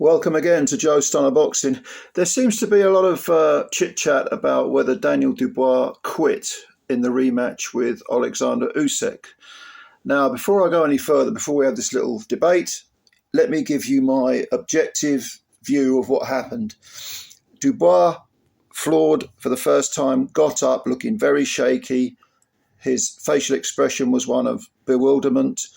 Welcome again to Joe Stunner Boxing. There seems to be a lot of chit-chat about whether Daniel Dubois quit in the rematch with Alexander Usyk. Now, before I go any further, before we have this little debate, let me give you my objective view of what happened. Dubois, floored for the first time, got up looking very shaky. His facial expression was one of bewilderment.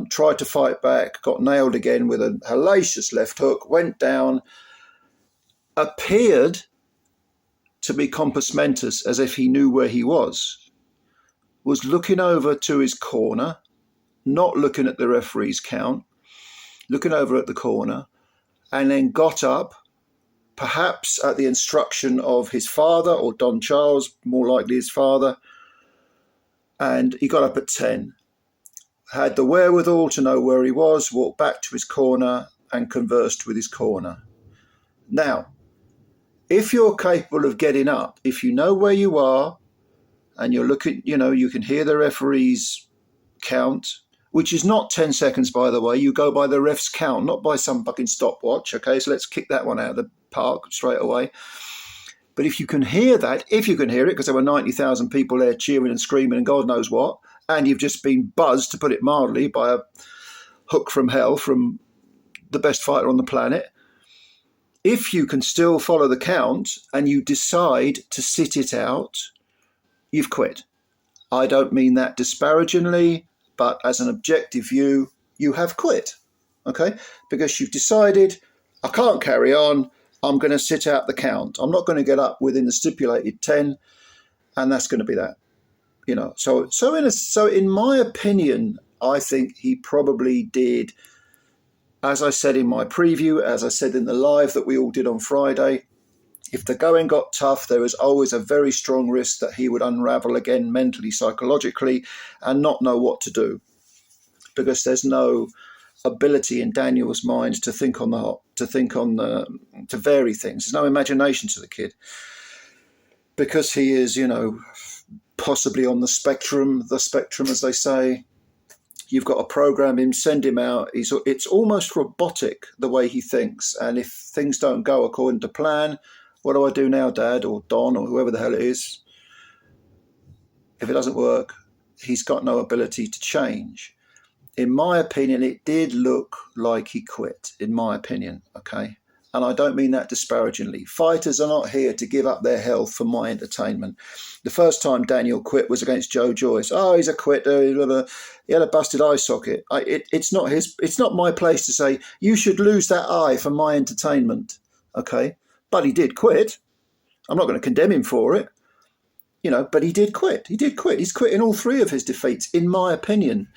Tried to fight back, got nailed again with a hellacious left hook, went down, appeared to be compos mentis, as if he knew where he was looking over to his corner, not looking at the referee's count, looking over at the corner, and then got up, perhaps at the instruction of his father or Don Charles, more likely his father, and he got up at 10. Had the wherewithal to know where he was, walked back to his corner and conversed with his corner. Now, if you're capable of getting up, if you know where you are and you're looking, you can hear the referee's count, which is not 10 seconds, by the way. You go by the ref's count, not by some fucking stopwatch. Okay, so let's kick that one out of the park straight away. But if you can hear that, because there were 90,000 people there cheering and screaming and God knows what, and you've just been buzzed, to put it mildly, by a hook from hell from the best fighter on the planet, if you can still follow the count and you decide to sit it out, you've quit. I don't mean that disparagingly, but as an objective view, you have quit, okay? Because you've decided, I can't carry on, I'm going to sit out the count. I'm not going to get up within the stipulated 10, and that's going to be that. So in my opinion, I think he probably did, as I said in my preview, as I said in the live that we all did on Friday, if the going got tough, there was always a very strong risk that he would unravel again mentally, psychologically, and not know what to do, because there's no ability in Daniel's mind to vary things. There's no imagination to the kid, because he is, possibly on the spectrum, as they say. You've got to program him, send him out. It's almost robotic, the way he thinks. And if things don't go according to plan, what do I do now, Dad, or Don, or whoever the hell it is? If it doesn't work, he's got no ability to change. In my opinion, it did look like he quit, in my opinion, okay? And I don't mean that disparagingly. Fighters are not here to give up their health for my entertainment. The first time Daniel quit was against Joe Joyce. Oh, he's a quitter. He had a busted eye socket. It's not my place to say, you should lose that eye for my entertainment, okay? But he did quit. I'm not going to condemn him for it, but he did quit. He's quit in all three of his defeats, in my opinion.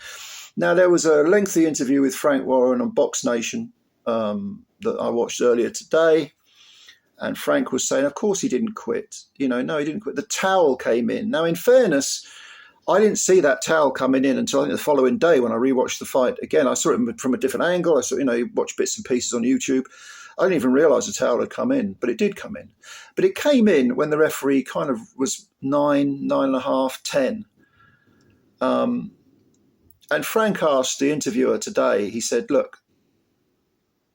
Now, there was a lengthy interview with Frank Warren on Box Nation that I watched earlier today, and Frank was saying, of course he didn't quit. No, he didn't quit. The towel came in. Now, in fairness, I didn't see that towel coming in until I think the following day when I rewatched the fight again. I saw it from a different angle. I saw, watched bits and pieces on YouTube. I didn't even realise the towel had come in, but it did come in. But it came in when the referee kind of was 9.5, 10. And Frank asked the interviewer today, he said, look,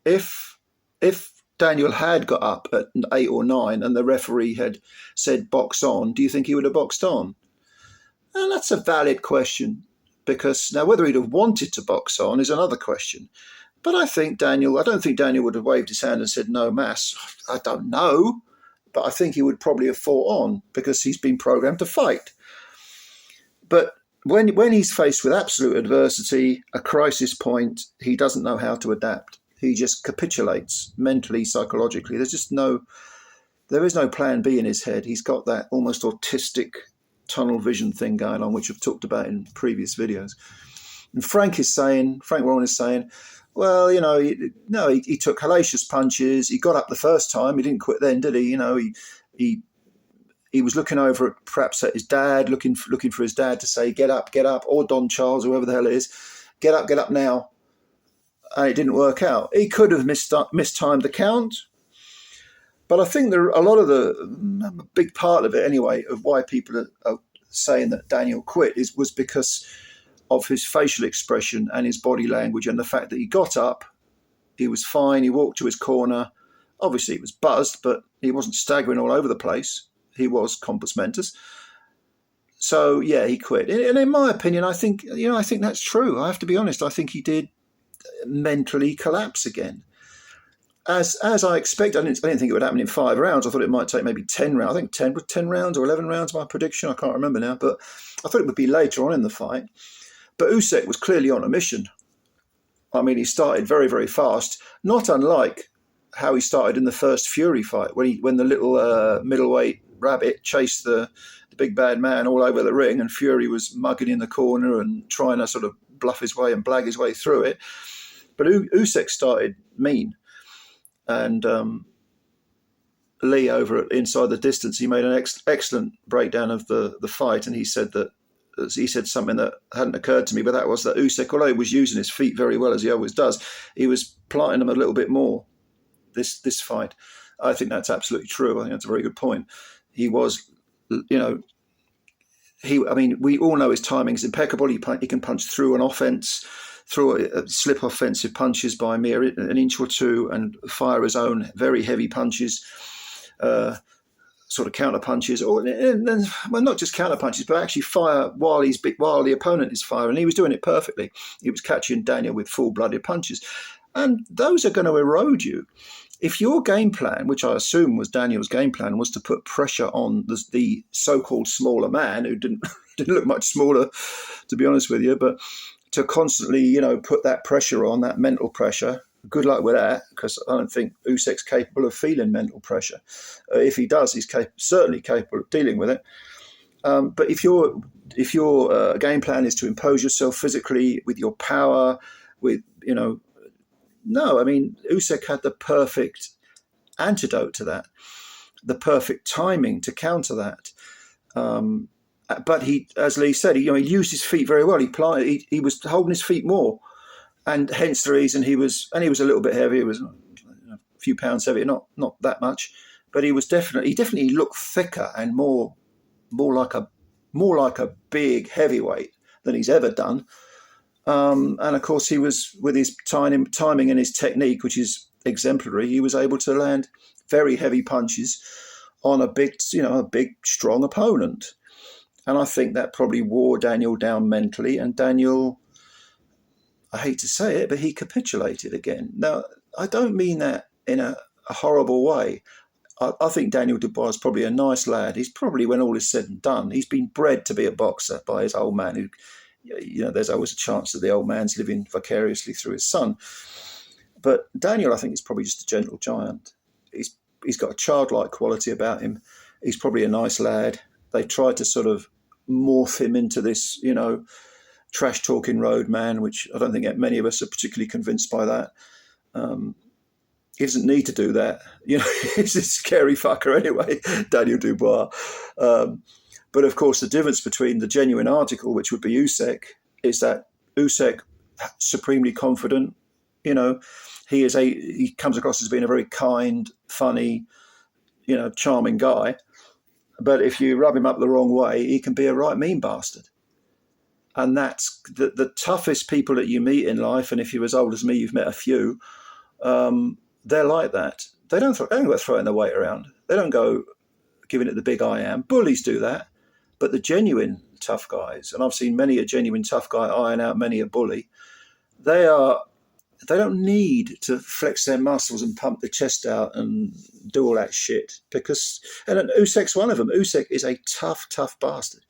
if Daniel had got up at 8 or 9 and the referee had said box on, do you think he would have boxed on? And that's a valid question, because now whether he'd have wanted to box on is another question. But I don't think Daniel would have waved his hand and said, no, Mass. I don't know, but I think he would probably have fought on, because he's been programmed to fight. But when he's faced with absolute adversity, a crisis point, he doesn't know how to adapt. He just capitulates mentally, psychologically. There is no plan B in his head. He's got that almost autistic tunnel vision thing going on, which I've talked about in previous videos. And Frank Warren is saying, well, he took hellacious punches. He got up the first time. He didn't quit then, did he? He was looking over perhaps at his dad, looking for his dad to say, get up, or Don Charles, whoever the hell it is, get up now. And it didn't work out. He could have mistimed the count. But I think a big part of it anyway, of why people are saying that Daniel quit was because of his facial expression and his body language, and the fact that he got up, He was fine. He walked to his corner. Obviously, he was buzzed, but he wasn't staggering all over the place. He was compos mentis. So, yeah, he quit. And in my opinion, I think that's true. I have to be honest. I think he did mentally collapse again. As I expected, I didn't think it would happen in 5 rounds. I thought it might take maybe 10 rounds. I think 10 rounds or 11 rounds, my prediction. I can't remember now. But I thought it would be later on in the fight. But Usyk was clearly on a mission. I mean, he started very, very fast, not unlike how he started in the first Fury fight, when the little middleweight rabbit chased the big bad man all over the ring, and Fury was mugging in the corner and trying to sort of bluff his way and blag his way through it. But Usyk started mean. And Lee over at Inside the Distance, he made an excellent breakdown of the fight, and he said something that hadn't occurred to me, but that was that Usyk, although he was using his feet very well as he always does, he was planting them a little bit more this fight. I think that's absolutely true. I think that's a very good point. He was, we all know his timing is impeccable. He can punch through an offense, slip offensive punches by a mere an inch or two, and fire his own very heavy punches, sort of counter punches, not just counter punches, but actually fire while the opponent is firing. He was doing it perfectly. He was catching Daniel with full-blooded punches, and those are going to erode you. If your game plan, which I assume was Daniel's game plan, was to put pressure on the so-called smaller man, who didn't look much smaller, to be honest with you, but to constantly, put that pressure on, that mental pressure. Good luck with that, because I don't think Usyk's capable of feeling mental pressure. If he does, he's certainly capable of dealing with it. But if your game plan is to impose yourself physically with your power, Usyk had the perfect antidote to that, the perfect timing to counter that. But he, as Lee said, he used his feet very well. He was holding his feet more, and hence the reason he was a little bit heavy. He was a few pounds heavier, not that much, but he definitely looked thicker and more like a big heavyweight than he's ever done. And of course, he was, with his timing and his technique, which is exemplary, he was able to land very heavy punches on a big strong opponent. And I think that probably wore Daniel down mentally. And Daniel, I hate to say it, but he capitulated again. Now, I don't mean that in a horrible way. I think Daniel Dubois is probably a nice lad. He's probably, when all is said and done, he's been bred to be a boxer by his old man, who, there's always a chance that the old man's living vicariously through his son. But Daniel, I think, is probably just a gentle giant. He's got a childlike quality about him. He's probably a nice lad. They tried to sort of morph him into this, trash-talking road man, which I don't think many of us are particularly convinced by that. He doesn't need to do that. He's a scary fucker anyway, Daniel Dubois. But of course, the difference between the genuine article, which would be Usyk, is that Usyk, supremely confident, he comes across as being a very kind, funny, charming guy. But if you rub him up the wrong way, he can be a right mean bastard. And that's the toughest people that you meet in life. And if you're as old as me, you've met a few. They're like that. They don't go throwing their weight around. They don't go giving it the big I am. Bullies do that. But the genuine tough guys, and I've seen many a genuine tough guy iron out many a bully, they don't need to flex their muscles and pump the chest out and do all that shit. And Usyk's one of them. Usyk is a tough bastard,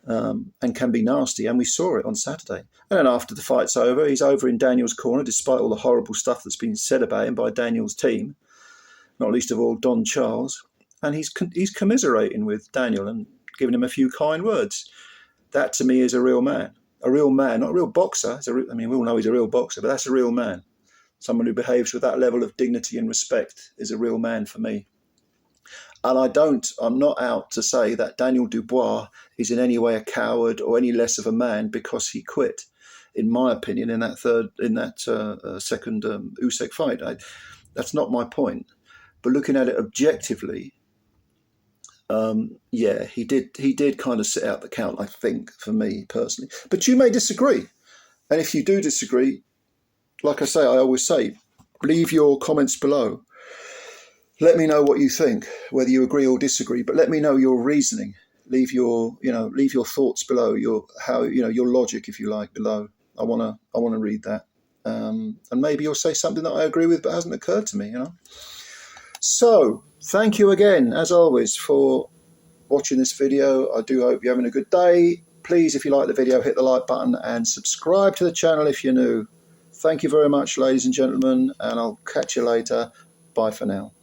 and can be nasty. And we saw it on Saturday. And then after the fight's over, he's over in Daniel's corner, despite all the horrible stuff that's been said about him by Daniel's team, not least of all Don Charles. And he's commiserating with Daniel and giving him a few kind words. That to me is a real man. A real man, not a real boxer. We all know he's a real boxer, but that's a real man. Someone who behaves with that level of dignity and respect is a real man for me. And I'm not out to say that Daniel Dubois is in any way a coward or any less of a man because he quit. In my opinion, in that second Usyk fight, that's not my point. But looking at it objectively, he did kind of sit out the count, I think, for me personally. But you may disagree. And if you do disagree, like I always say, leave your comments below. Let me know what you think, whether you agree or disagree, but let me know your reasoning. Leave your thoughts below, your logic, if you like, below. I wanna read that. And maybe you'll say something that I agree with but hasn't occurred to me, So, thank you again, as always, for watching this video. I do hope you're having a good day. Please, if you like the video, hit the like button and subscribe to the channel if you're new. Thank you very much, ladies and gentlemen, and I'll catch you later. Bye for now.